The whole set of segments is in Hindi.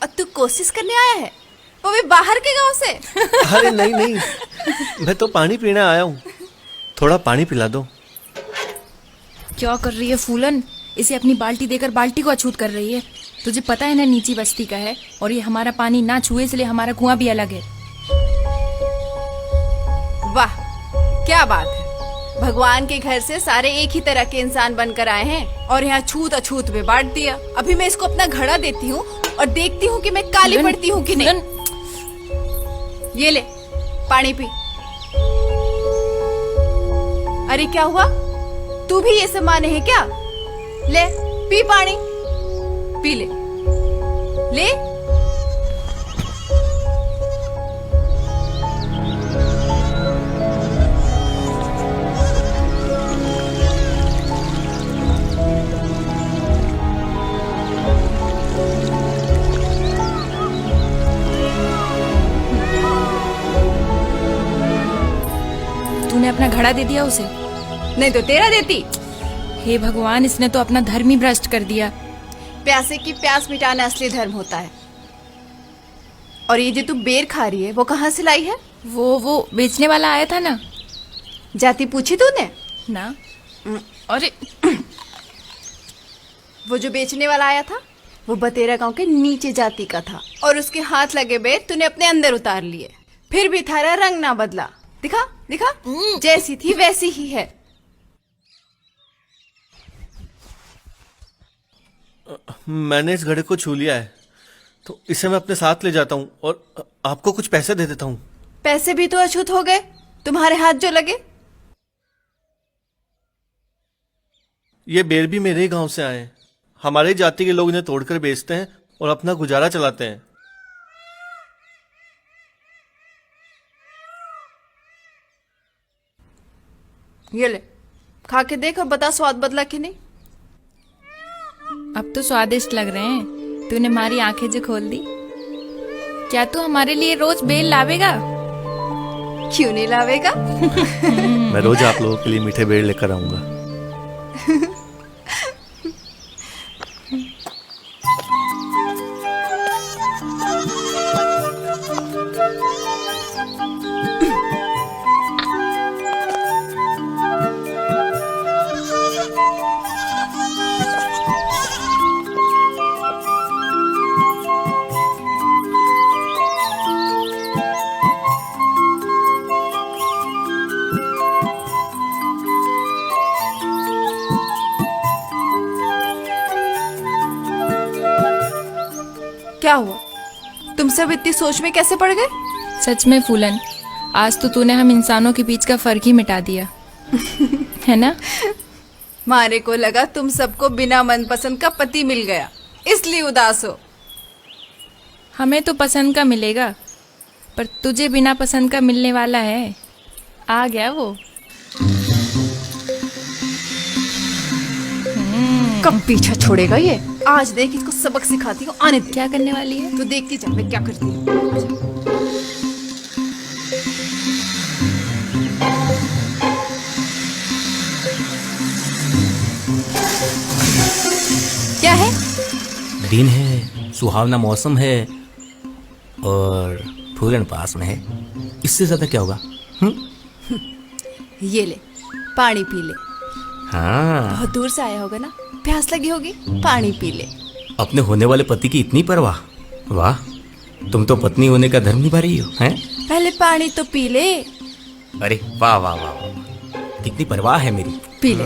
और तू कोशिश करने आया है, वो भी बाहर के गांव से? अरे नहीं नहीं, मैं तो पानी पीने आया हूँ, थोड़ा पानी पिला दो। क्या कर रही है फूलन? इसे अपनी बाल्टी देकर बाल्टी को अछूत कर रही है। तुझे पता है ना नीची बस्ती का है और ये हमारा पानी ना छुए, इसलिए हमारा कुआं भी अलग है। वाह क्या बात है, भगवान के घर से सारे एक ही तरह के इंसान बनकर आए हैं और यहाँ छूत अछूत में बांट दिया। अभी मैं इसको अपना घड़ा देती हूँ और देखती हूँ कि मैं काली पड़ती हूँ कि नहीं। ये ले पानी पी। अरे क्या हुआ, तू भी ये सब माने है क्या? ले पी पानी, पी ले ले। तूने अपना घड़ा दे दिया उसे? नहीं तो तेरा देती। हे भगवान, इसने तो अपना धर्म ही भ्रष्ट कर दिया। प्यासे की प्यास मिटाना असली धर्म होता है। और ये जो तू बेर खा रही है वो कहाँ से लाई है? वो बेचने वाला आया था ना। जाति पूछी तूने? ना। अरे वो जो बेचने वाला आया था वो बतेरा गांव के नीचे जाति का था और उसके हाथ लगे बेर तूने अपने अंदर उतार लिए, फिर भी थारा रंग ना बदला। दिखा दिखा, जैसी थी वैसी ही है। मैंने इस घड़े को छू लिया है तो इसे मैं अपने साथ ले जाता हूँ और आपको कुछ पैसे दे देता हूँ। पैसे भी तो अछूत हो गए तुम्हारे हाथ जो लगे। ये बेर भी मेरे ही गांव से आए हैं। हमारे जाति के लोग इन्हें तोड़कर बेचते हैं और अपना गुजारा चलाते हैं। ये ले खा के देख और बता स्वाद बदला कि नहीं। अब तो स्वादिष्ट लग रहे हैं। तूने हमारी आंखें जो खोल दी। क्या तू हमारे लिए रोज बेल लावेगा? क्यों नहीं लावेगा? मैं रोज आप लोगों के लिए मीठे बेर लेकर आऊंगा। क्या हुआ, तुम सब इतनी सोच में कैसे पड़ गए? सच में फूलन, आज तो तूने हम इंसानों के बीच का फर्क ही मिटा दिया है ना? मारे को लगा तुम सबको बिना मनपसंद का पति मिल गया इसलिए उदास हो। हमें तो पसंद का मिलेगा, पर तुझे बिना पसंद का मिलने वाला है। आ गया वो। कब पीछा छोड़ेगा ये? आज देख इसको सबक सिखाती हूँ। आने दे। क्या करने वाली है? तो देखती जा मैं क्या करती हूँ। क्या है? दिन है, सुहावना मौसम है और फूलन पास में है। इससे ज्यादा क्या होगा? ये ले पानी पी ले। हाँ, बहुत दूर से आया होगा ना, प्यास लगी होगी, पानी पी ले। अपने होने वाले पति की इतनी परवाह। वाह, तुम तो पत्नी होने का धर्म निभा रही हो, हैं? पहले पानी तो पी ले। अरे वाह वाह वाह वाह, कितनी परवाह है मेरी। पी ले।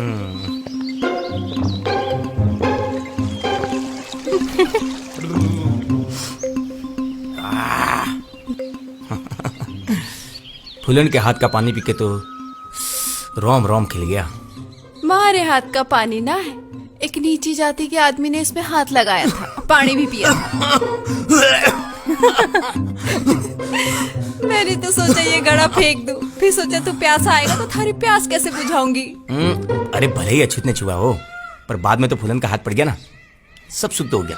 फूलन के हाथ का पानी पी के तो रोम रोम खिल गया। मारे हाथ का पानी ना है, एक नीची जाति के आदमी ने इसमें हाथ लगाया था, पानी भी पिया था। मैंने तो सोचा ये घड़ा फेंक दूं, फिर सोचा तू प्यासा आएगा तो थारी प्यास कैसे बुझाऊंगी। अरे भले ही अछूत ने छुआ हो, पर बाद में तो फूलन का हाथ पड़ गया ना, सब सुख तो हो गया।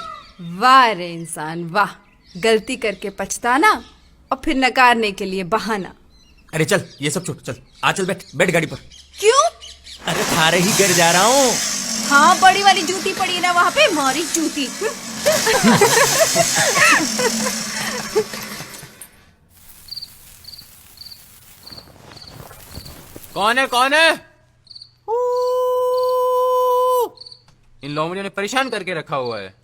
वाह रे इंसान वाह, गलती करके पछताना और फिर नकारने के लिए बहाना। अरे चल ये सब छोड़, चल आ, चल बैठ बैठ गाड़ी पर। क्यों? अरे थारे ही घर जा रहा हूँ। हाँ, बड़ी वाली जूती पड़ी है ना वहाँ पे, मारी जूती। कौन है कौन है? इन लोमड़ियों ने परेशान करके रखा हुआ है।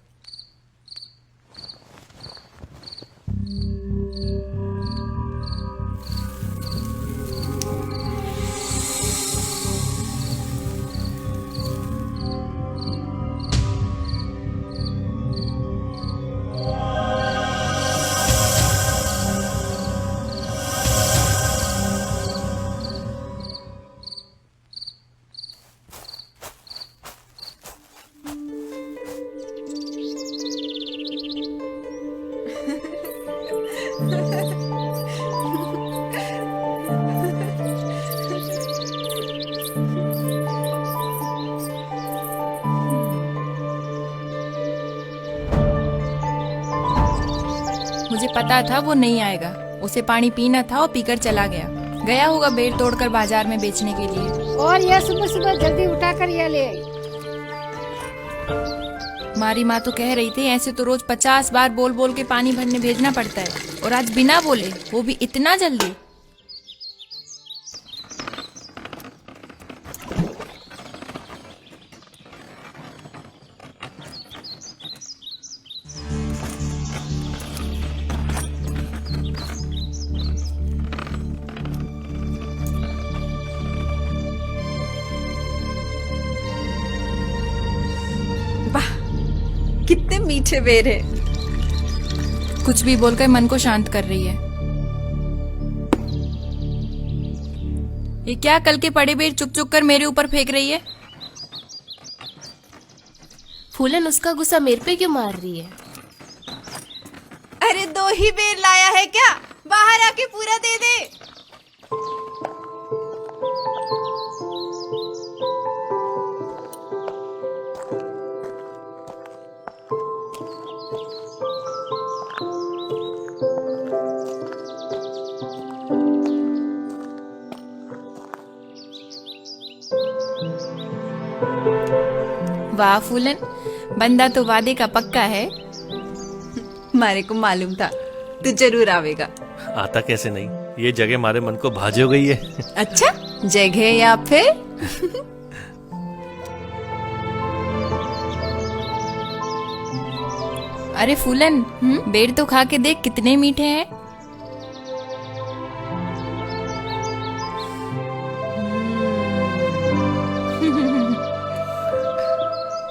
मुझे पता था वो नहीं आएगा। उसे पानी पीना था और पीकर चला गया होगा बेर तोड़कर बाजार में बेचने के लिए। और यह सुबह सुबह जल्दी उठाकर यह ले आई। हमारी माँ तो कह रही थी ऐसे तो रोज 50 बार बोल बोल के पानी भरने भेजना पड़ता है, और आज बिना बोले, वो भी इतना जल्दी। कितने मीठे बेर है। कुछ भी बोलकर मन को शांत कर रही है। ये क्या कल के पड़े बेर चुक चुक कर मेरे ऊपर फेंक रही है? फूलन उसका गुस्सा मेरे पे क्यों मार रही है? अरे 2 ही बेर लाया है क्या? बाहर आके पूरा दे दे। वाह फूलन, बंदा तो वादे का पक्का है। हमारे को मालूम था तू जरूर आवेगा। आता कैसे नहीं, ये जगह हमारे मन को भाजी हो गई है। अच्छा, जगह या फिर अरे फूलन, बेर तो खा के देख कितने मीठे हैं।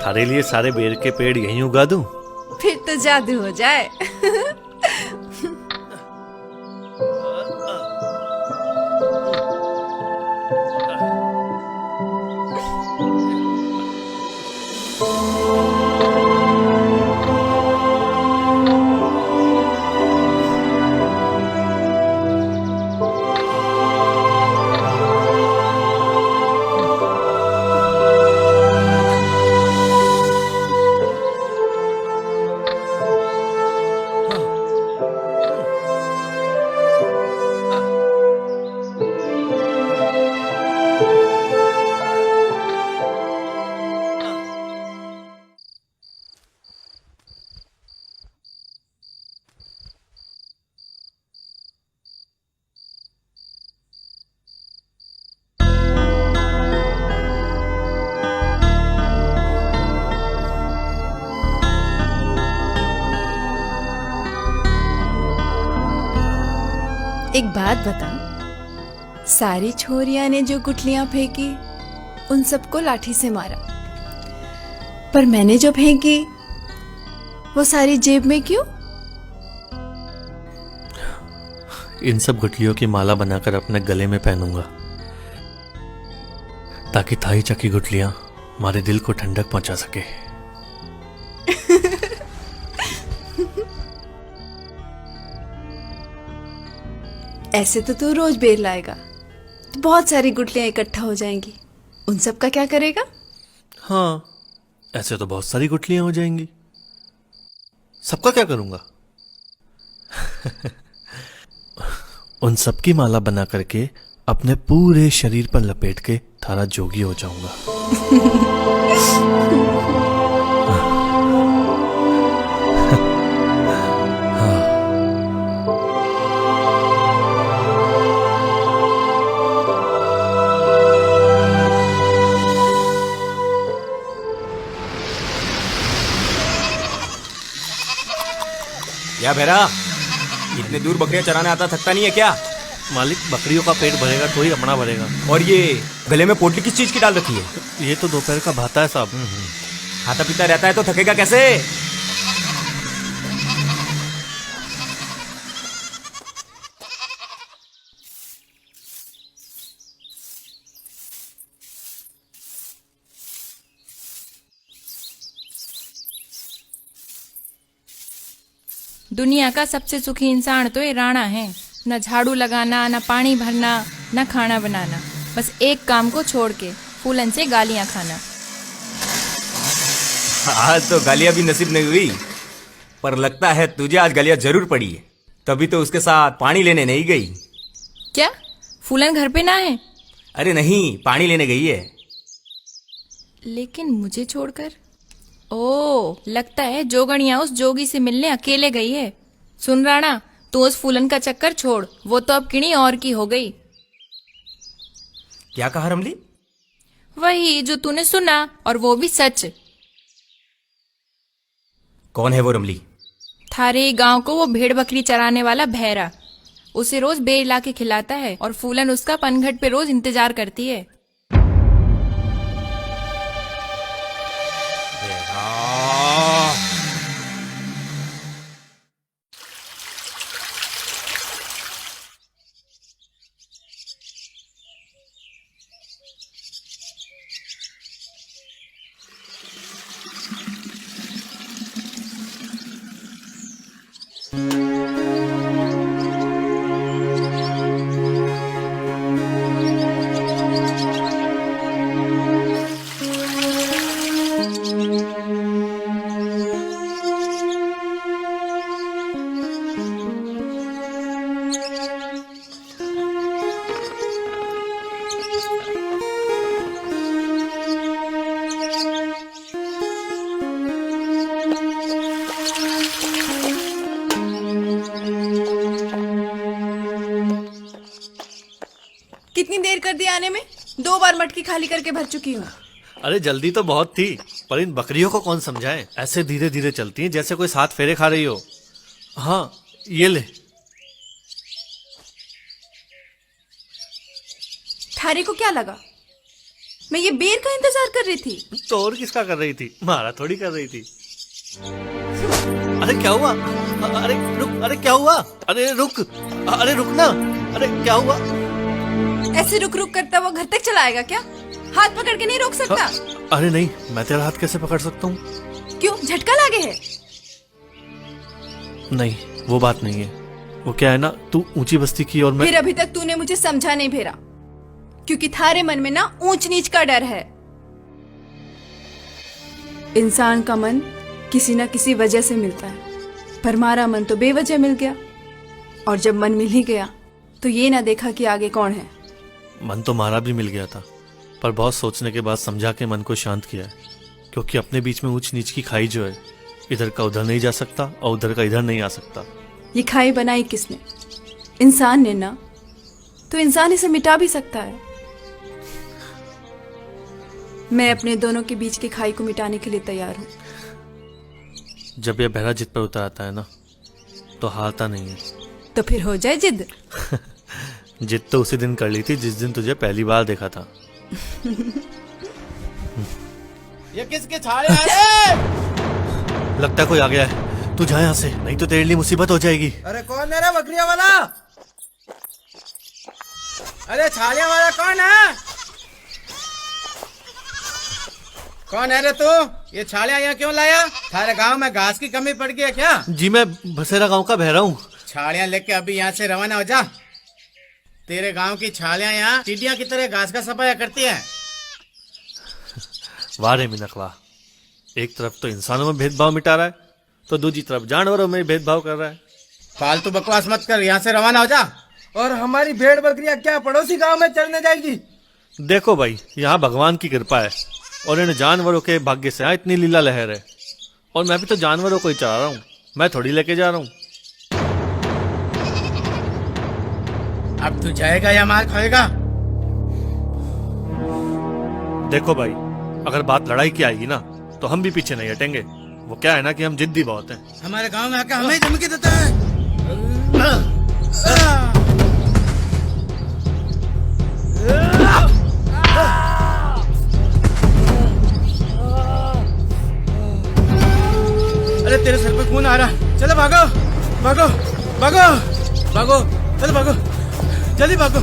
थारे लिए सारे बेर के पेड़ यहीं उगा दूं? फिर तो जादू हो जाए। एक बात बता, सारी छोरियां ने जो गुठलियां फेंकी उन सबको लाठी से मारा, पर मैंने जो फेंकी वो सारी जेब में क्यों? इन सब गुठलियों की माला बनाकर अपने गले में पहनूंगा, ताकि थाई चकी गुठलियां हमारे दिल को ठंडक पहुंचा सके। ऐसे तो तू रोज बेर लाएगा तो बहुत सारी गुठलियां इकट्ठा हो जाएंगी, उन सब का क्या करेगा? हाँ, ऐसे तो बहुत सारी गुठलियां हो जाएंगी, सबका क्या करूंगा? उन सब की माला बना करके अपने पूरे शरीर पर लपेट के थारा जोगी हो जाऊंगा। या भैरा, इतने दूर बकरियां चराने आता थकता नहीं है क्या? मालिक, बकरियों का पेट भरेगा तो ही अपना भरेगा। और ये गले में पोटली किस चीज की डाल रखी है? ये तो दोपहर का भाता है साहब। खाता पीता रहता है तो थकेगा कैसे? दुनिया का सबसे सुखी इंसान तो ये राणा है। न झाड़ू लगाना, न पानी भरना, न खाना बनाना, बस एक काम को छोड़ के फूलन से गालियां खाना। आज तो गालियां भी नसीब नहीं हुई, पर लगता है तुझे आज गालियां जरूर पड़ी है, तभी तो उसके साथ पानी लेने नहीं गई। क्या फूलन घर पे ना है? अरे नहीं, पानी लेने गई है। लेकिन मुझे छोड़कर? ओ, लगता है जोगणिया उस जोगी से मिलने अकेले गई है। सुन राणा, तू उस फूलन का चक्कर छोड़, वो तो अब किणी और की हो गई। क्या कहा रमली? वही जो तूने सुना, और वो भी सच। कौन है वो रमली? थारे गांव को वो भेड़ बकरी चराने वाला भैरा। उसे रोज बेर ला के खिलाता है और फूलन उसका पनघट पे रोज इंतजार करती है। कितनी देर कर दी आने में? 2 बार मटकी खाली करके भर चुकी हूँ। अरे जल्दी तो बहुत थी, पर इन बकरियों को कौन समझाए, ऐसे धीरे धीरे चलती हैं जैसे कोई 7 फेरे खा रही हो। हाँ, ये ले। थारे को क्या लगा मैं ये बेर का इंतजार कर रही थी? तो और किसका कर रही थी? मारा थोड़ी कर रही थी। अरे क्या हुआ? अरे रुक, अरे क्या हुआ? अरे रुक, अरे रुक ना, अरे क्या हुआ? ऐसे रुक रुक करता वो घर तक चलाएगा क्या? हाथ पकड़ के नहीं रोक सकता? अरे नहीं, मैं तेरा हाथ कैसे पकड़ सकता हूँ? क्यों, झटका लागे है? नहीं, वो बात नहीं है। वो क्या है ना, तू ऊंची बस्ती की और मैं। फिर अभी तक तूने मुझे समझा नहीं भेरा, क्योंकि थारे मन में ना ऊंच नीच का डर है। इंसान का मन किसी न किसी वजह से मिलता है, पर हमारा मन तो बेवजह मिल गया। और जब मन मिल ही गया तो ये ना देखा कि आगे कौन है। मन तो मारा भी मिल गया था, पर बहुत सोचने के बाद समझा के मन को शांत किया है, क्योंकि अपने बीच में ऊंच नीच की खाई जो है, इधर का उधर नहीं जा सकता और उधर का इधर नहीं आ सकता। ये खाई बनाई किसने? इंसान ने ना, तो इंसान इसे मिटा भी सकता है। मैं अपने दोनों के बीच की खाई को मिटाने के लिए तैयार हूँ। जब यह बहरा जिद पर उतर आता है ना, तो हारता नहीं है। तो फिर हो जाए जिद। जिद तो उसी दिन कर ली थी जिस दिन तुझे पहली बार देखा था। ये किसके छाड़े आए? लगता है कोई आ गया है, तू जा यहाँ से, नहीं तो तेरे लिए मुसीबत हो जाएगी। अरे कौन है रे बकरिया वाला? अरे छाड़िया वाला कौन है? कौन है रे तू? ये छाड़िया यहाँ क्यों लाया? थारे गांव में घास की कमी पड़ गई है क्या? जी मैं बसेरा गांव का बहरा हूँ। छाड़िया लेके अभी यहाँ से रवाना हो जा। तेरे गांव की छालियां यहाँ टिड्डियां की तरह घास का सफाया करती हैं। वाह रे मिनक वाह, एक तरफ तो इंसानों में भेदभाव मिटा रहा है, तो दूसरी तरफ जानवरों में भेदभाव कर रहा है। फालतू बकवास मत कर, यहाँ से रवाना हो जा। और हमारी भेड़ बकरियां क्या पड़ोसी गांव में चढ़ने जाएगी? देखो भाई, यहाँ भगवान की कृपा है और इन जानवरों के भाग्य से यहाँ इतनी लीला लहर है, और मैं भी तो जानवरों को ही चला रहा हूँ, मैं थोड़ी लेके जा रहा हूँ। अब तू जाएगा या मार खाएगा? देखो भाई, अगर बात लड़ाई की आएगी ना, तो हम भी पीछे नहीं हटेंगे। वो क्या है ना कि हम जिद्दी बहुत हैं। हमारे गांव में आकर हमें धमकी देता है। अरे तेरे सर पे खून आ रहा है, चलो भागो भागो भागो भागो, चलो भागो, जल्दी भागो।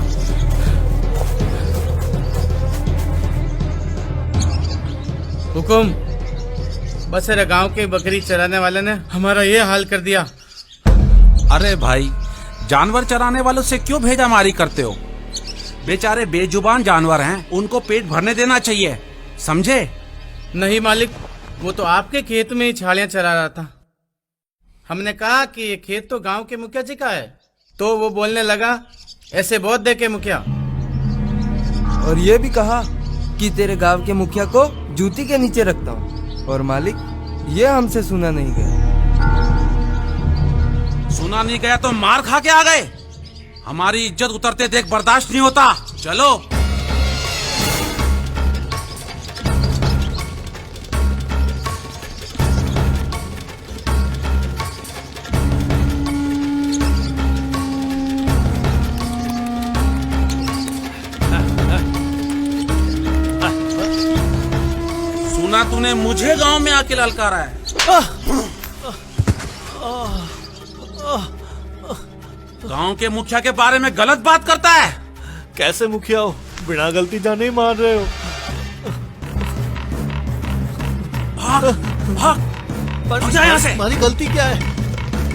हुकुम, बस तेरे गांव के बकरी चराने वाले ने हमारा ये हाल कर दिया। अरे भाई, जानवर चराने वालों से क्यों भेजामारी करते हो? बेचारे बेजुबान जानवर हैं, उनको पेट भरने देना चाहिए, समझे? नहीं मालिक, वो तो आपके खेत में ही छालियां चरा रहा था। हमने कहा कि ये खेत तो गांव के मुखिया जी का है, तो वो बोलने लगा ऐसे बहुत देखे मुखिया। और ये भी कहा कि तेरे गांव के मुखिया को जूती के नीचे रखता हूँ। और मालिक, ये हमसे सुना नहीं गया। सुना नहीं गया तो मार खा के आ गए। हमारी इज्जत उतरते देख बर्दाश्त नहीं होता। चलो। सुना तूने मुझे गांव में आके ललकारा है। गांव के मुखिया के बारे में गलत बात करता है। कैसे मुखिया हो, बिना गलती जाने ही मार रहे हो। भाग भाग भाग जा यहाँ से। हमारी गलती क्या है?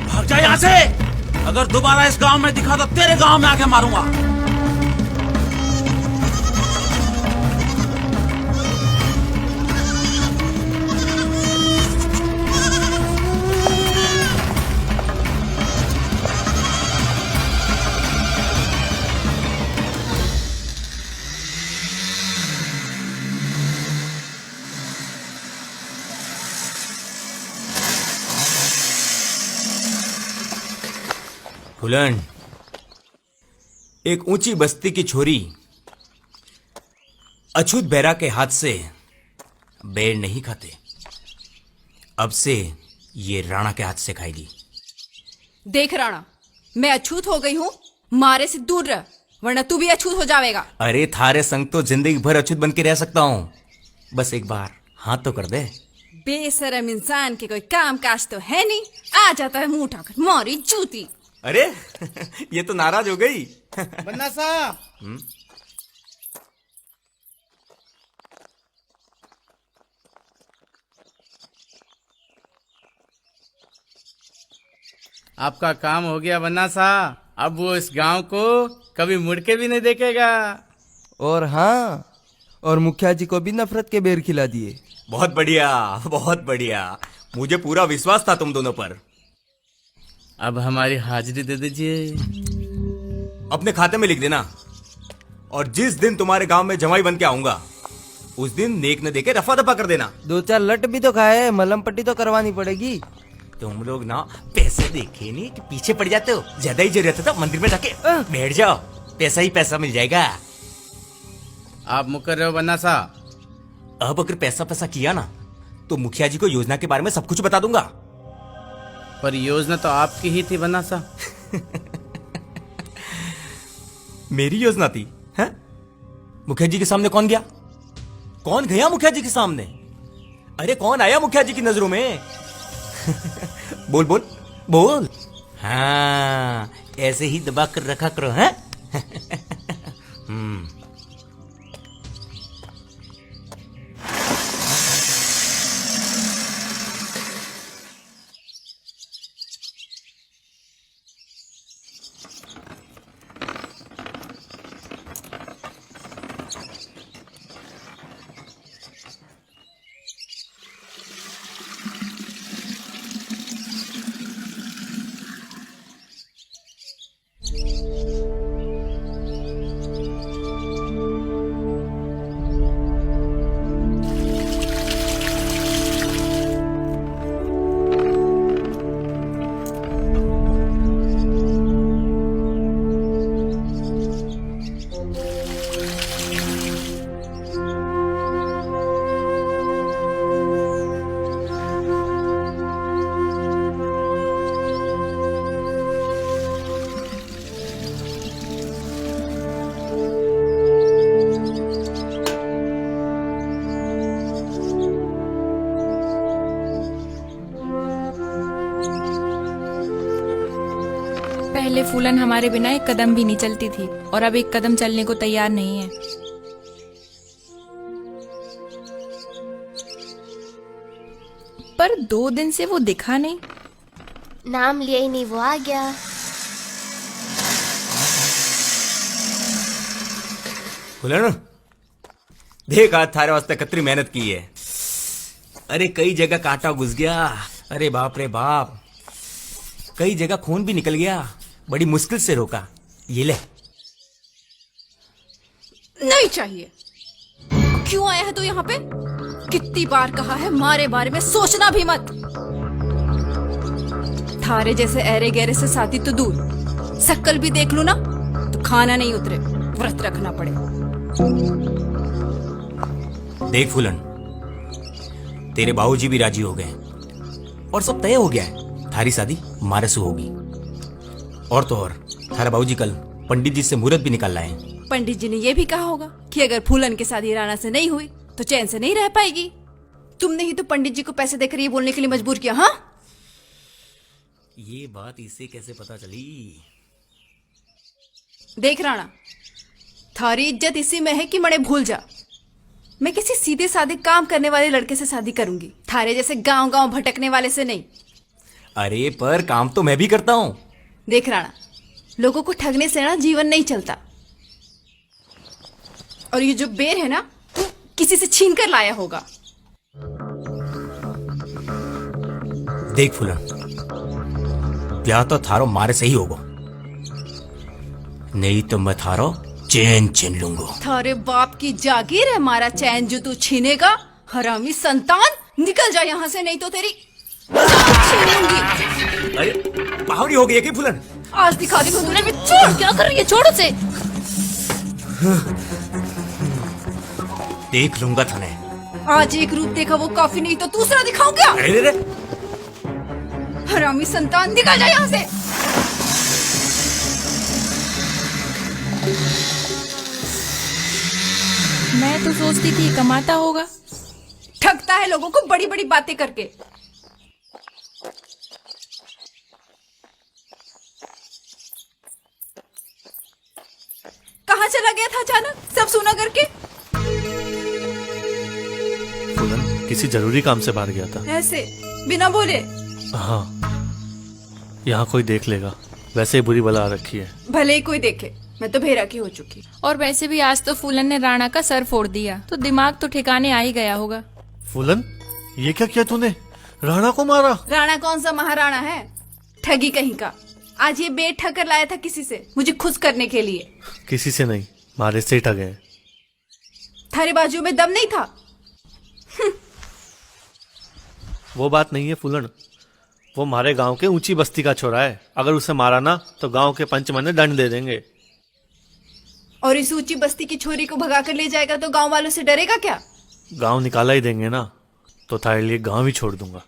भाग जा यहाँ से। अगर दोबारा इस गांव में दिखा तो तेरे गांव में आके मारूंगा। फूलन, एक ऊंची बस्ती की छोरी अछूत बेरा के हाथ से बेर नहीं खाते। अब से ये राणा के हाथ से खाएगी। देख राणा, मैं अछूत हो गई हूँ, मारे से दूर रह, वरना तू भी अछूत हो जाएगा। अरे थारे संग तो जिंदगी भर अछूत बन के रह सकता हूँ, बस एक बार हाथ तो कर दे। बेशरम इंसान के कोई काम काज तो है नहीं, आ जाता है मुंह उठाकर मोरी जूती। अरे ये तो नाराज हो गई। बन्ना साहब, आपका काम हो गया बन्ना साहब। अब वो इस गांव को कभी मुड़ के भी नहीं देखेगा। और हाँ, और मुखिया जी को भी नफरत के बेर खिला दिए। बहुत बढ़िया, बहुत बढ़िया। मुझे पूरा विश्वास था तुम दोनों पर। अब हमारी हाजिरी दे दीजिए। अपने खाते में लिख देना, और जिस दिन तुम्हारे गांव में जमाई बन के आऊंगा उस दिन नेक न देके रफा दफा कर देना। 2-4 लट भी तो खाए, मलहम पट्टी तो करवानी पड़ेगी। तुम लोग ना पैसे देखे नहीं कि पीछे पड़ जाते हो। ज्यादा ही जरूरत है तो मंदिर में जाके बैठ जाओ, पैसा ही पैसा मिल जाएगा। आप मुकर रहे हो बन्ना साहब। अब अगर पैसा पैसा किया ना तो मुखिया जी को योजना के बारे में सब कुछ बता दूंगा। पर योजना तो आपकी ही थी बन्ना साहब। मेरी योजना थी है? मुखिया जी के सामने कौन गया? कौन गया मुखिया जी के सामने? अरे कौन आया मुखिया जी की नजरों में? बोल बोल बोल। हाँ, ऐसे ही दबा कर रखा करो हैं? पहले फूलन हमारे बिना एक कदम भी नहीं चलती थी और अब एक कदम चलने को तैयार नहीं है। पर 2 दिन से वो दिखा नहीं। नाम लिया ही नहीं, वो आ गया। फूलन, देख आज थारे वास्ते कतरी मेहनत की है। अरे कई जगह कांटा घुस गया, अरे बाप रे बाप, कई जगह खून भी निकल गया, बड़ी मुश्किल से रोका। ये ले। नहीं चाहिए। क्यों आया है तू यहाँ पे? कितनी बार कहा है मारे बारे में सोचना भी मत। थारे जैसे ऐरे गहरे से शादी तो दूर, शक्ल भी देख लू ना तो खाना नहीं उतरे, व्रत रखना पड़े। देख फूलन, तेरे बाबूजी भी राजी हो गए और सब तय हो गया है। थारी शादी मारे से होगी। और तो और थारा बाबूजी कल पंडित जी से मुहूर्त भी निकाल लाए। पंडित जी ने यह भी कहा होगा कि अगर फूलन की शादी राणा से नहीं हुई तो चैन से नहीं रह पाएगी। तुमने ही तो पंडित जी को पैसे देकर ये बोलने के लिए मजबूर किया। हाँ, ये बात इसे कैसे पता चली? देख राणा, थारी इज्जत इसी में है कि मणे भूल जा। मैं किसी सीधे साधे काम करने वाले लड़के से शादी करूंगी, थारे जैसे गांव गांव भटकने वाले से नहीं। अरे पर काम तो मैं भी करता हूँ। देख राणा, लोगों को ठगने से ना जीवन नहीं चलता। और ये जो बेर है ना, तू किसी से छीन कर लाया होगा। देख फूलन, ब्याह तो थारो मारे से ही होगा, नहीं तो मैं थारो चैन छीन लूंगा। थारे बाप की जागीर है हमारा चैन जो तू छीनेगा। हरामी संतान, निकल जा यहाँ से नहीं तो तेरी छीनूंगी। अरे पहाड़ी हो गई है कि फूलन? आज दिखा दी तूने भी। छोड़, क्या कर रही है? छोड़ उसे। देख लूंगा थाने। आज एक रूप देखा वो काफी, नहीं तो दूसरा दिखाऊं क्या? अरे रे, हरामी संतान, निकल जा यहाँ से। मैं तो सोचती थी कमाता होगा। ठगता है लोगों को बड़ी बड़ी बातें करके। कहाँ चला गया था अचानक, सब सुना करके? फूलन किसी जरूरी काम से बाहर गया था। ऐसे बिना बोले? हाँ, यहाँ कोई देख लेगा, वैसे ही बुरी बला आ रखी है। भले ही कोई देखे, मैं तो भेरा की हो चुकी। और वैसे भी आज तो फूलन ने राणा का सर फोड़ दिया, तो दिमाग तो ठिकाने आ ही गया होगा। फूलन, ये क्या किया तूने? राणा को मारा? राणा कौन सा महाराणा है, ठगी कहीं का। आज ये बेट ठग कर लाया था किसी से, मुझे खुश करने के लिए। किसी से नहीं, मारे से ही ठगे हैं। थारे बाजू में दम नहीं था? वो बात नहीं है फूलन, वो हमारे गांव के ऊंची बस्ती का छोरा है। अगर उसे मारा ना तो गांव के पंच मने दंड दे देंगे। और इस ऊंची बस्ती की छोरी को भगा कर ले जाएगा तो गांव वालों से डरेगा क्या? गांव निकाला ही देंगे ना, तो थारे लिए गांव ही छोड़ दूंगा।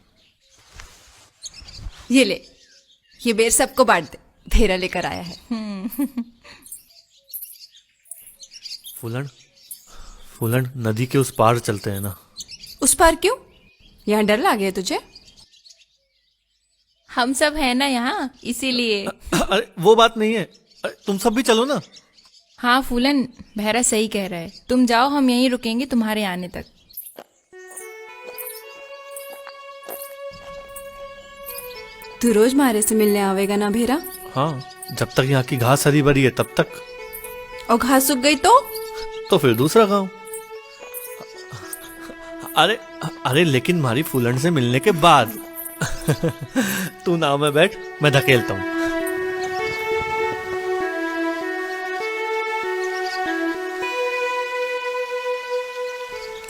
ये ले, ये बेर सबको बांट दे, भेरा लेकर आया है। फूलन, फूलन नदी के उस पार चलते हैं ना। उस पार क्यों? यहाँ डर लग गया तुझे? हम सब है ना यहाँ, इसीलिए। अरे वो बात नहीं है, तुम सब भी चलो ना। हाँ फूलन, बहरा सही कह रहा है। तुम जाओ, हम यहीं रुकेंगे तुम्हारे आने तक। तू रोज मारे से मिलने आवेगा ना भेरा? हाँ, जब तक यहाँ की घास हरी भरी है तब तक। और घास सूख गई तो फिर दूसरा गांव। अरे अरे लेकिन हमारी फूलन से मिलने के बाद। तू नाव में बैठ, मैं धकेलता हूँ।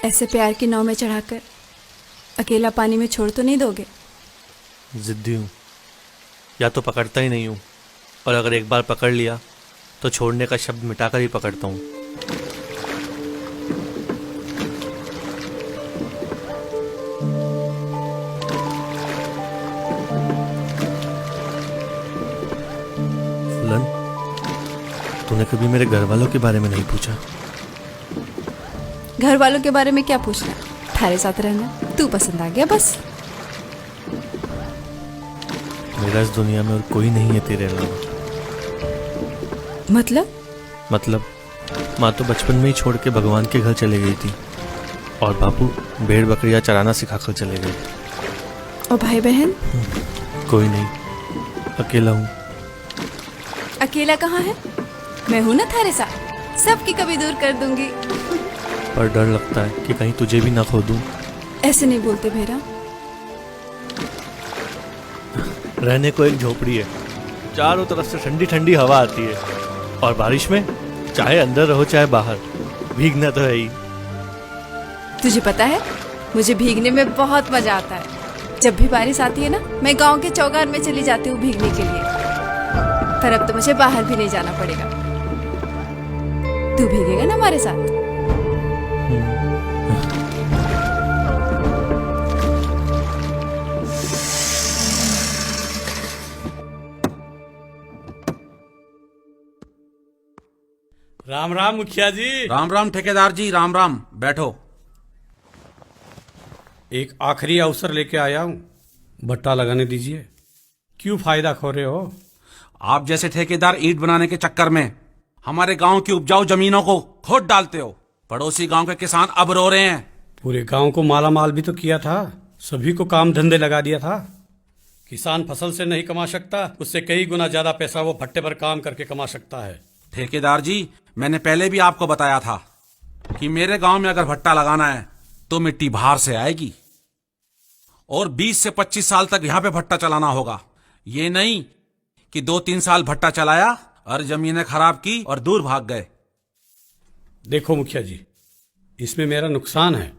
ऐसे प्यार की नाव में चढ़ाकर अकेला पानी में छोड़ तो नहीं दोगे? जिद्दी हूँ, या तो पकड़ता ही नहीं हूँ, और अगर एक बार पकड़ लिया तो छोड़ने का शब्द मिटाकर ही पकड़ता हूँ। फूलन, तूने कभी मेरे घर वालों के बारे में नहीं पूछा? घर वालों के बारे में क्या पूछना, थारे साथ रहना तू पसंद आ गया बस। मेरा इस दुनिया में और कोई नहीं है तेरे अलावा। मतलब माँ तो बचपन में ही छोड़ के भगवान के घर चले गई थी और बापू भेड़ बकरियां चराना सिखाकर चले गए। और भाई बहन? कोई नहीं, अकेला हूँ। अकेला कहाँ है? मैं हूं ना थारे साथ, सबकी कभी दूर कर दूंगी। पर डर लगता है कि कहीं तुझे भी ना खो दूं। ऐसे नहीं बोलते भेरा। रहने को एक झोपड़ी है, चारों तरफ से ठंडी ठंडी हवा आती है और बारिश में चाहे अंदर रहो चाहे बाहर, भीगना तो है ही। तुझे पता है, मुझे भीगने में बहुत मजा आता है। जब भी बारिश आती है ना, मैं गांव के चौगान में चली जाती हूँ भीगने के लिए। पर अब तो मुझे बाहर भी नहीं जाना पड़ेगा। तू भीगेगा ना हमारे साथ? राम राम मुखिया जी। राम राम ठेकेदार जी, राम राम। बैठो। एक आखिरी अवसर लेके आया हूँ, भट्टा लगाने दीजिए। क्यों फायदा खो रहे हो? आप जैसे ठेकेदार ईंट बनाने के चक्कर में हमारे गांव की उपजाऊ जमीनों को खोद डालते हो। पड़ोसी गांव के किसान अब रो रहे हैं। पूरे गांव को माला माल भी तो किया था, सभी को काम धंधे लगा दिया था। किसान फसल से नहीं कमा सकता, उससे कई गुना ज्यादा पैसा वो भट्टे पर काम करके कमा सकता है। ठेकेदार जी, मैंने पहले भी आपको बताया था कि मेरे गांव में अगर भट्टा लगाना है तो मिट्टी बाहर से आएगी और 20 से 25 साल तक यहां पे भट्टा चलाना होगा। ये नहीं कि 2-3 साल भट्टा चलाया और जमीनें खराब की और दूर भाग गए। देखो मुखिया जी, इसमें मेरा नुकसान है,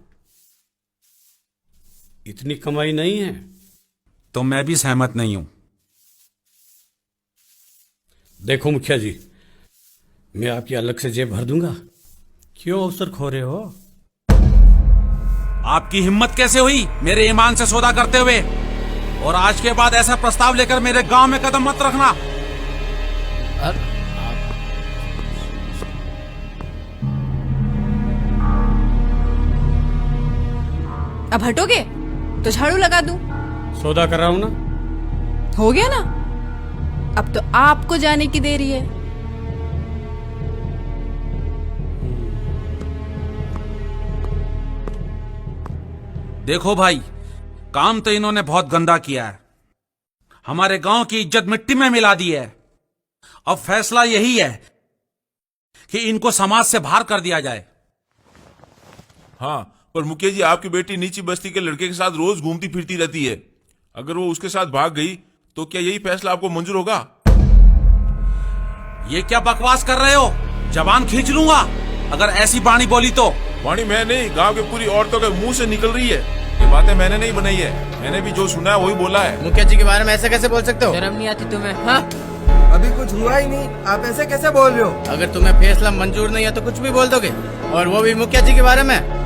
इतनी कमाई नहीं है। तो मैं भी सहमत नहीं हूं। देखो मुखिया जी, मैं आपकी अलग से जेब भर दूंगा। क्यों अवसर खो रहे हो? आपकी हिम्मत कैसे हुई मेरे ईमान से सौदा करते हुए? और आज के बाद ऐसा प्रस्ताव लेकर मेरे गांव में कदम मत रखना। अब हटोगे तो झाड़ू लगा दूं। सौदा कर रहा हूं ना। हो गया ना, अब तो आपको जाने की देरी है। देखो भाई, काम तो इन्होंने बहुत गंदा किया है, हमारे गांव की इज्जत मिट्टी में मिला दी है। अब फैसला यही है कि इनको समाज से बाहर कर दिया जाए। हाँ, पर मुखिया जी, आपकी बेटी नीची बस्ती के लड़के के साथ रोज घूमती फिरती रहती है। अगर वो उसके साथ भाग गई तो क्या यही फैसला आपको मंजूर होगा? ये क्या बकवास कर रहे हो? जबान खींच लूंगा अगर ऐसी बाणी बोली तो। वाणी मैं नहीं, गांव के पूरी औरतों के मुंह से निकल रही है। ये बातें मैंने नहीं बनाई है, मैंने भी जो सुना है वही बोला है। मुखिया जी के बारे में ऐसे कैसे बोल सकते हो? शर्म नहीं आती तुम्हें? हाँ, अभी कुछ हुआ ही नहीं, आप ऐसे कैसे बोल रहे हो? अगर तुम्हें फैसला मंजूर नहीं है तो कुछ भी बोल दोगे, और वो भी मुखिया जी के बारे में।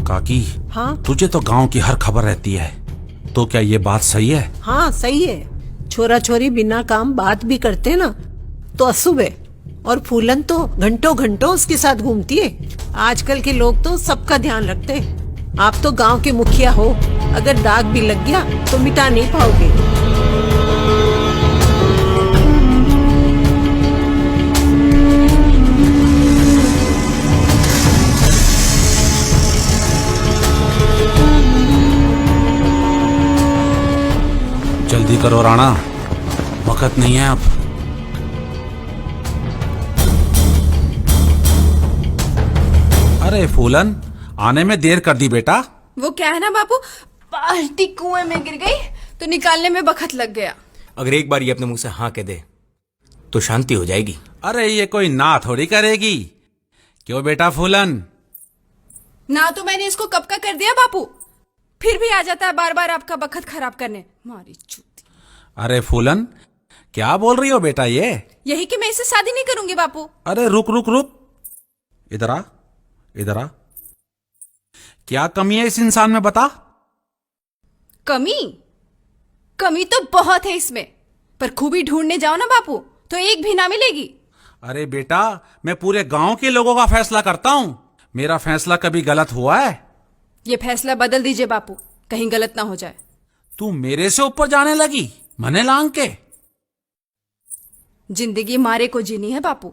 काकी, हाँ तुझे तो गांव की हर खबर रहती है, तो क्या ये बात सही है? हाँ सही है। छोरा छोरी बिना काम बात भी करते ना तो अशुभ है। और फूलन तो घंटों घंटों उसके साथ घूमती है। आजकल के लोग तो सबका ध्यान रखते हैं। आप तो गांव के मुखिया हो, अगर दाग भी लग गया तो मिटा नहीं पाओगे। जल्दी करो राणा, वक्त नहीं है अब। अरे फूलन, आने में देर कर दी बेटा। वो क्या है ना बापू, बाल्टी कुएं में गिर गई तो निकालने में बखत लग गया। अगर एक बार ये अपने मुंह से हाँ कह दे तो शांति हो जाएगी। अरे ये कोई ना थोड़ी करेगी। क्यों बेटा फूलन? ना तो मैंने इसको कब का कर दिया बापू, फिर भी आ जाता है बार बार आपका बखत खराब करने। मारी चूती। अरे फूलन, क्या बोल रही हो बेटा ये? यही कि मैं इससे शादी नहीं करूंगी बापू। अरे रुक रुक रुक, इधर आ, इधर आ। क्या कमी है इस इंसान में, बता। कमी? कमी तो बहुत है इसमें, पर खूबी ढूंढने जाओ ना बापू तो एक भी ना मिलेगी। अरे बेटा, मैं पूरे गांव के लोगों का फैसला करता हूं। मेरा फैसला कभी गलत हुआ है? ये फैसला बदल दीजिए बापू, कहीं गलत ना हो जाए। तू मेरे से ऊपर जाने लगी, मने लांग के। जिंदगी मारे को जीनी है बापू।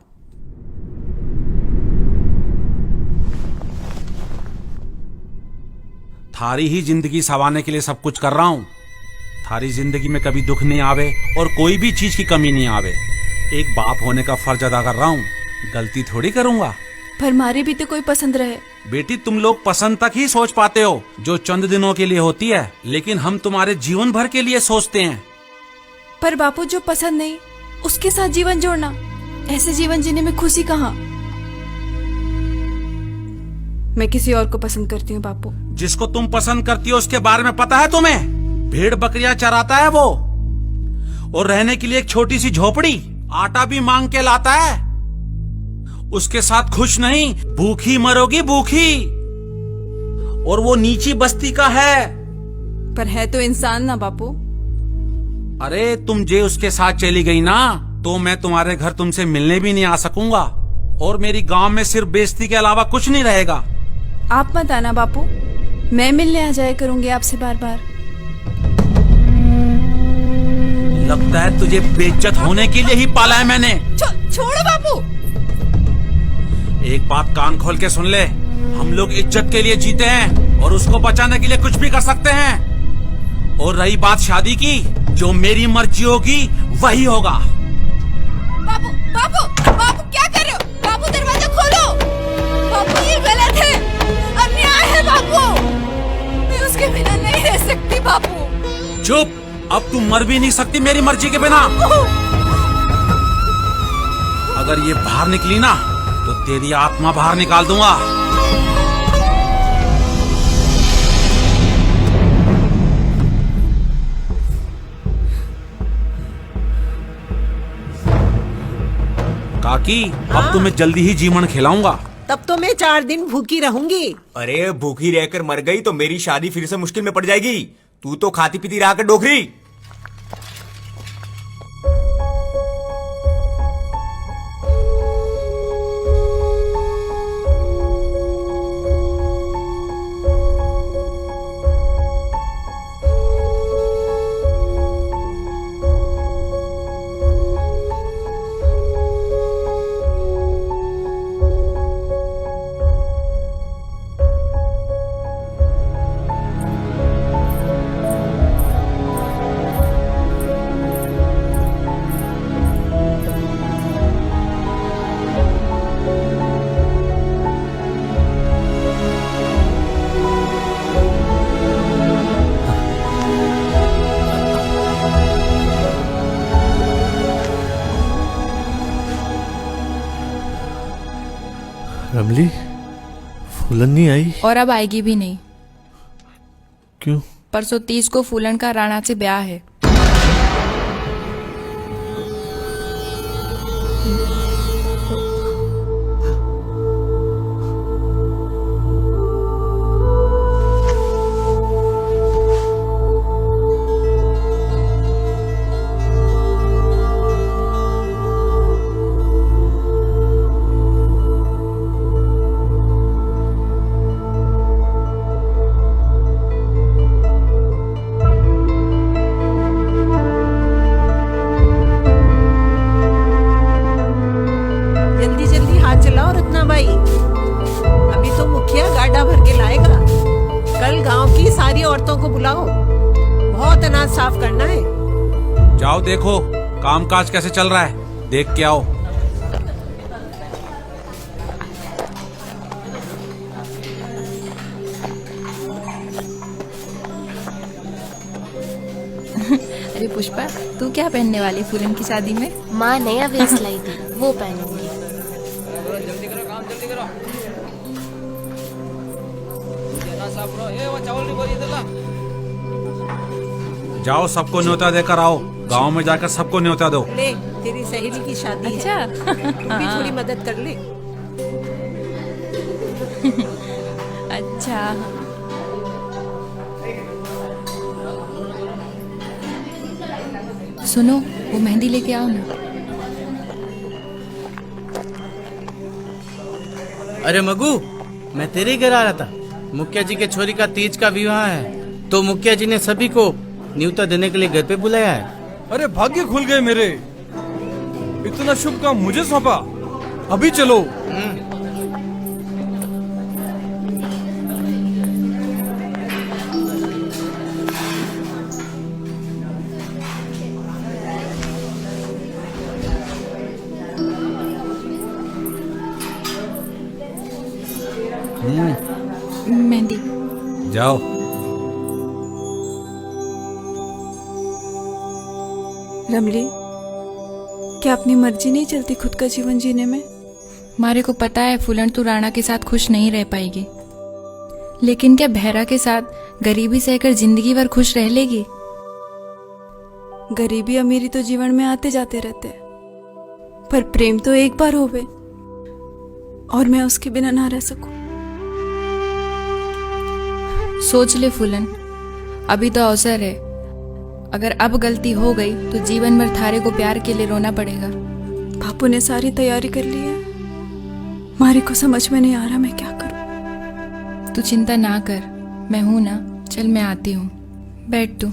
थारी ही जिंदगी संवारने के लिए सब कुछ कर रहा हूं। थारी जिंदगी में कभी दुख नहीं आवे और कोई भी चीज की कमी नहीं आवे। एक बाप होने का फर्ज अदा कर रहा हूं, गलती थोड़ी करूंगा। पर मारे भी तो कोई पसंद रहे। बेटी, तुम लोग पसंद तक ही सोच पाते हो, जो चंद दिनों के लिए होती है, लेकिन हम तुम्हारे जीवन भर के लिए सोचते हैं। पर बापू जो पसंद नहीं उसके साथ जीवन जोड़ना, ऐसे जीवन जीने में खुशी कहाँ। मैं किसी और को पसंद करती हूँ बापू। जिसको तुम पसंद करती हो उसके बारे में पता है तुम्हें? भेड़ बकरियां चराता है वो, और रहने के लिए एक छोटी सी झोपड़ी, आटा भी मांग के लाता है। उसके साथ खुश नहीं, भूखी मरोगी भूखी। और वो नीची बस्ती का है। पर है तो इंसान ना बापू। अरे तुम जे उसके साथ चली गई ना, तो मैं तुम्हारे घर तुमसे मिलने भी नहीं आ सकूंगा, और मेरी गांव में सिर्फ बेइज्जती के अलावा कुछ नहीं रहेगा। आप मत आना बापू, मैं मिलने आ जाया करूंगी आपसे बार बार। लगता है तुझे बेइज्जत होने के लिए ही पाला है मैंने। छोड़ो बापू। एक बात कान खोल के सुन ले, हम लोग इज्जत के लिए जीते हैं और उसको बचाने के लिए कुछ भी कर सकते हैं। और रही बात शादी की, जो मेरी मर्जी होगी वही होगा। बापू बापू बापू क्या कर रहे हो? बापू दरवाजा खोलो। बापू ये गलत है, अन्याय है बापू। मैं उसके बिना नहीं रह सकती बापू। चुप, अब तू मर भी नहीं सकती मेरी मर्जी के बिना। अगर ये बाहर निकली ना तो तेरी आत्मा बाहर निकाल दूंगा। काकी, अब तो मैं जल्दी ही जीवन खिलाऊंगा। तब तो मैं 4 दिन भूखी रहूंगी। अरे भूखी रहकर मर गई तो मेरी शादी फिर से मुश्किल में पड़ जाएगी। तू तो खाती पीती रहा कर डोकरी। रमली, फूलन नहीं आई? और अब आएगी भी नहीं। क्यों? परसों 30 को फूलन का राणा से ब्याह है। अभी तो मुखिया गाड़ा भर के लाएगा। कल गांव की सारी औरतों को बुलाओ, बहुत अनाज साफ करना है। जाओ देखो कामकाज कैसे चल रहा है, देख के आओ। अरे पुष्पा, तू क्या पहनने वाली फूलन की शादी में? माँ नया वेस्ट लाई थी, वो पहनूंगी। जाओ सबको न्योता देकर आओ, गांव में जाकर सबको न्योता दो। ले तेरी सहेली की शादी अच्छा। है, तू भी थोड़ी मदद कर ले। अच्छा। सुनो, वो मेहंदी लेके आओ ना। अरे मगू, मैं तेरे ही घर आ रहा था। मुखिया जी के छोरी का तीज का विवाह है, तो मुखिया जी ने सभी को न्योता देने के लिए घर पे बुलाया है। अरे भाग्य खुल गए मेरे, इतना शुभ काम मुझे सौंपा। अभी चलो। मेहंदी। जाओ। रमली, क्या अपनी मर्जी नहीं चलती खुद का जीवन जीने में? मारे को पता है फूलन तू राणा के साथ खुश नहीं रह पाएगी, लेकिन क्या बहरा के साथ गरीबी सहकर जिंदगी भर खुश रह लेगी? गरीबी अमीरी तो जीवन में आते जाते रहते हैं, पर प्रेम तो एक बार होवे, और मैं उसके बिना ना रह सकूं। सोच ले फूलन, अभी तो अवसर है। अगर अब गलती हो गई तो जीवन भर थारे को प्यार के लिए रोना पड़ेगा। बापू ने सारी तैयारी कर ली है, मारे को समझ में नहीं आ रहा मैं क्या करूं। तू चिंता ना कर, मैं हूं ना। चल मैं आती हूँ, बैठ तू।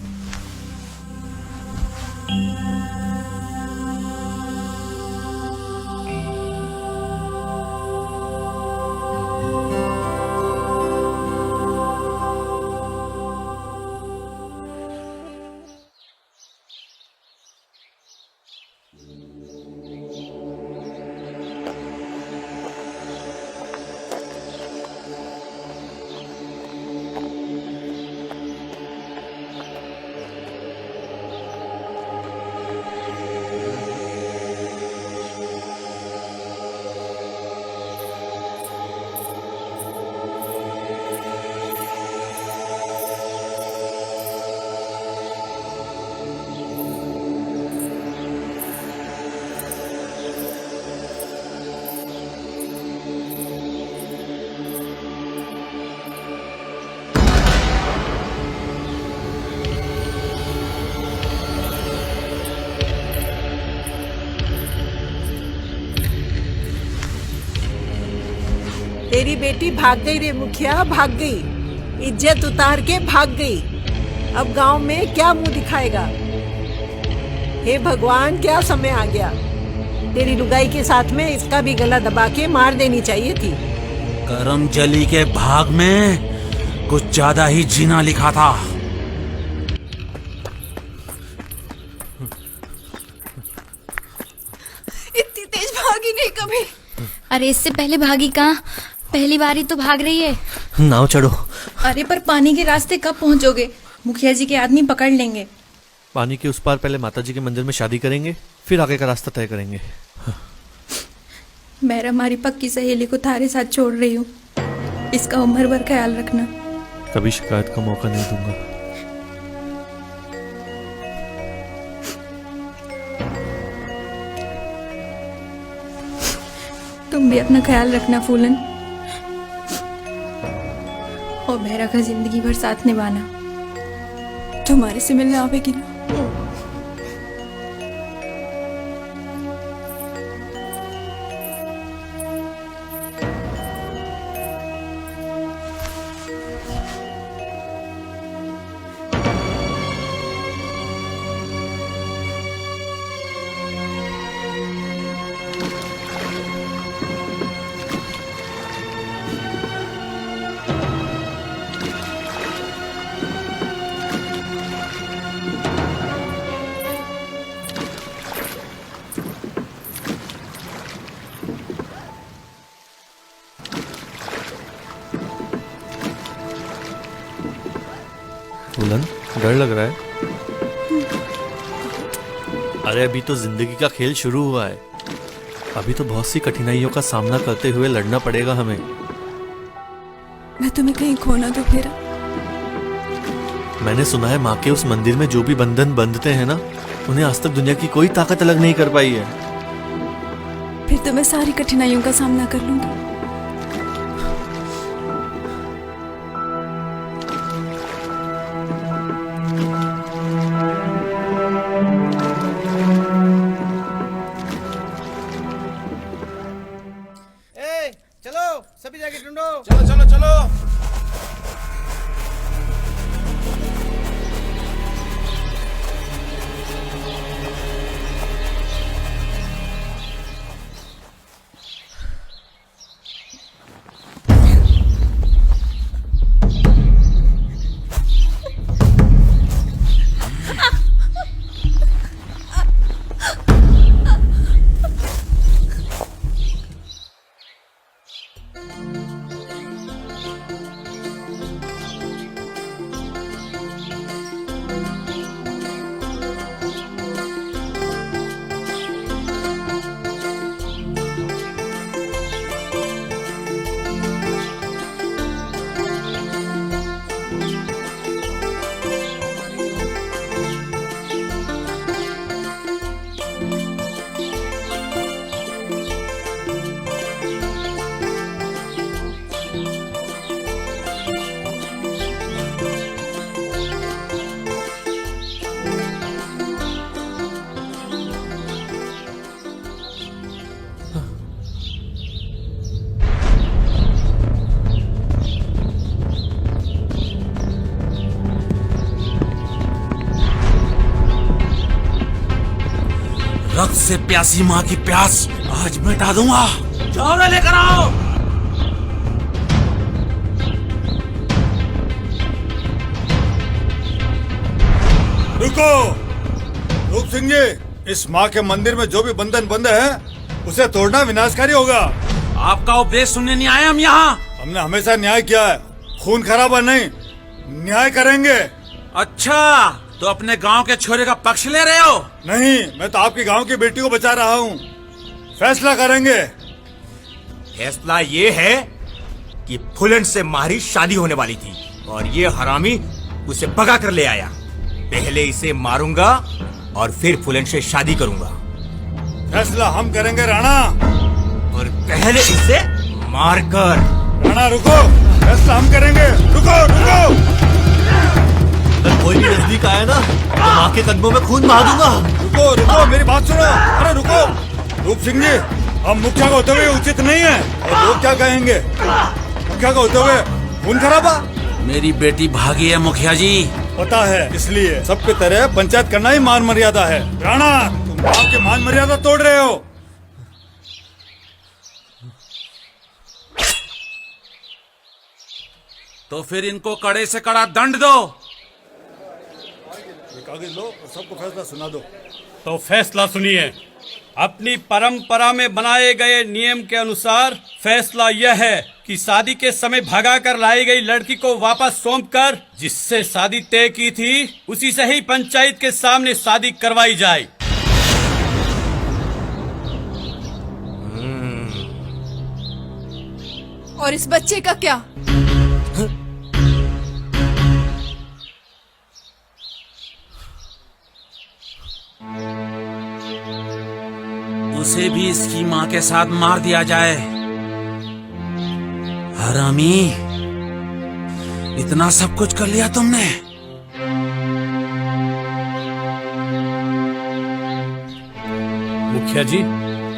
तेरी बेटी भाग गई रे मुखिया, भाग गई। इज्जत उतार के भाग गई। अब गांव में क्या मुंह दिखाएगा? हे भगवान, क्या समय आ गया। तेरी लुगाई के साथ में इसका भी गला दबा के मार देनी चाहिए थी। करमजली के भाग में कुछ ज्यादा ही जीना लिखा था। इतनी तेज भागी नहीं कभी। अरे इससे पहले भागी कहाँ, पहली बार ही तो भाग रही है। नाव चढ़ो। अरे पर पानी के रास्ते कब पहुंचोगे? मुखिया जी के आदमी पकड़ लेंगे। पानी के उस पार पहले माताजी के मंदिर में शादी करेंगे, फिर आगे का रास्ता तय करेंगे। मैं हमारी पक्की सहेली को थारे साथ छोड़ रही हूँ, इसका उम्र भर ख्याल रखना। कभी शिकायत का मौका नहीं दूंगा। तुम भी अपना ख्याल रखना फूलन, और मेरा का जिंदगी भर साथ निभाना। तुम्हारे से मिलने आवेगी ना? फूलन, डर लग रहा है? अरे अभी तो जिंदगी का खेल शुरू हुआ है। अभी तो बहुत सी कठिनाइयों का सामना करते हुए लड़ना पड़ेगा हमें। मैं तुम्हें कहीं खो ना दूं फिर। मैंने सुना है माँ के उस मंदिर में जो भी बंधन बंधते हैं ना, उन्हें आज तक दुनिया की कोई ताकत अलग नहीं कर पाई है। फिर तो मैं सारी कठिनाइयों का सामना कर लूंगी। चलो सभी जगह ढूंढो। चलो चलो चलो। रक्त से प्यासी माँ की प्यास आज मिटा दूंगा। जाओ ना लेकर आओ। रुको, रूप सिंह जी, इस माँ के मंदिर में जो भी बंधन बंद है उसे तोड़ना विनाशकारी होगा। आपका उपदेश सुनने नहीं आए हम यहाँ। हमने हमेशा न्याय किया है, खून खराबा नहीं, न्याय करेंगे। अच्छा, तो अपने गांव के छोरे का पक्ष ले रहे हो? नहीं, मैं तो आपके गांव की बेटी को बचा रहा हूँ। फैसला करेंगे। फैसला ये है कि फुलन से मारी शादी होने वाली थी और ये हरामी उसे भगा कर ले आया। पहले इसे मारूंगा और फिर फुलन से शादी करूंगा। फैसला हम करेंगे राणा। और पहले इसे मारकर। राणा रुको, फैसला हम करेंगे। रुको रुको। अगर कोई भी नजदीक आया ना तो माँ के कदमों में खून बहा दूंगा। रुको रुको, मेरी बात सुनो। अरे रुको, रूप सिंह जी, हम मुखिया का होते हुए उचित नहीं है। और लोग क्या कहेंगे? मुखिया का होते हुए खून खराबा। मेरी बेटी भागी है मुखिया जी। पता है, इसलिए सबके तरह पंचायत करना ही मान मर्यादा है। राणा, तुम आपके मान मर्यादा तोड़ रहे हो। तो फिर इनको कड़े से कड़ा दंड दो। कागज लो और सबको फैसला सुना दो। तो फैसला सुनिए। अपनी परंपरा में बनाए गए नियम के अनुसार फैसला यह है कि शादी के समय भगाकर लाई गई लड़की को वापस सौंपकर जिससे शादी तय की थी उसी से ही पंचायत के सामने शादी करवाई जाए। और इस बच्चे का क्या? उसे भी इसकी माँ के साथ मार दिया जाए। हरामी, इतना सब कुछ कर लिया तुमने। मुखिया जी,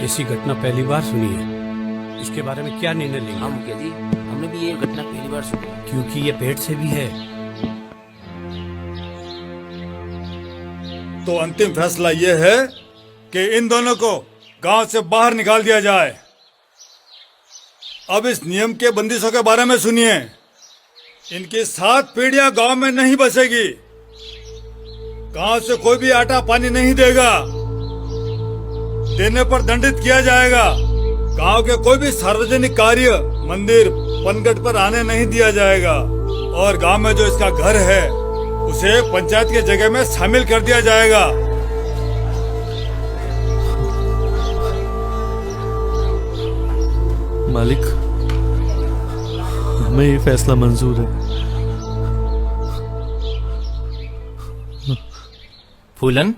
ऐसी घटना पहली बार सुनी है। इसके बारे में क्या निर्णय लेंगे? हाँ मुखिया जी, हमने भी ये घटना पहली बार सुनी है। क्योंकि ये पेट से भी है। तो अंतिम फैसला ये है कि इन दोनों को गांव से बाहर निकाल दिया जाए। अब इस नियम के बंदिशों के बारे में सुनिए। इनकी 7 पीढ़ियां गांव में नहीं बसेगी। गांव से कोई भी आटा पानी नहीं देगा। देने पर दंडित किया जाएगा। गांव के कोई भी सार्वजनिक कार्य, मंदिर, पनघट पर आने नहीं दिया जाएगा। और गांव में जो इसका घर है उसे पंचायत की जगह में शामिल कर दिया जाएगा। मालिक, हमें ये फैसला मंजूर है। फूलन,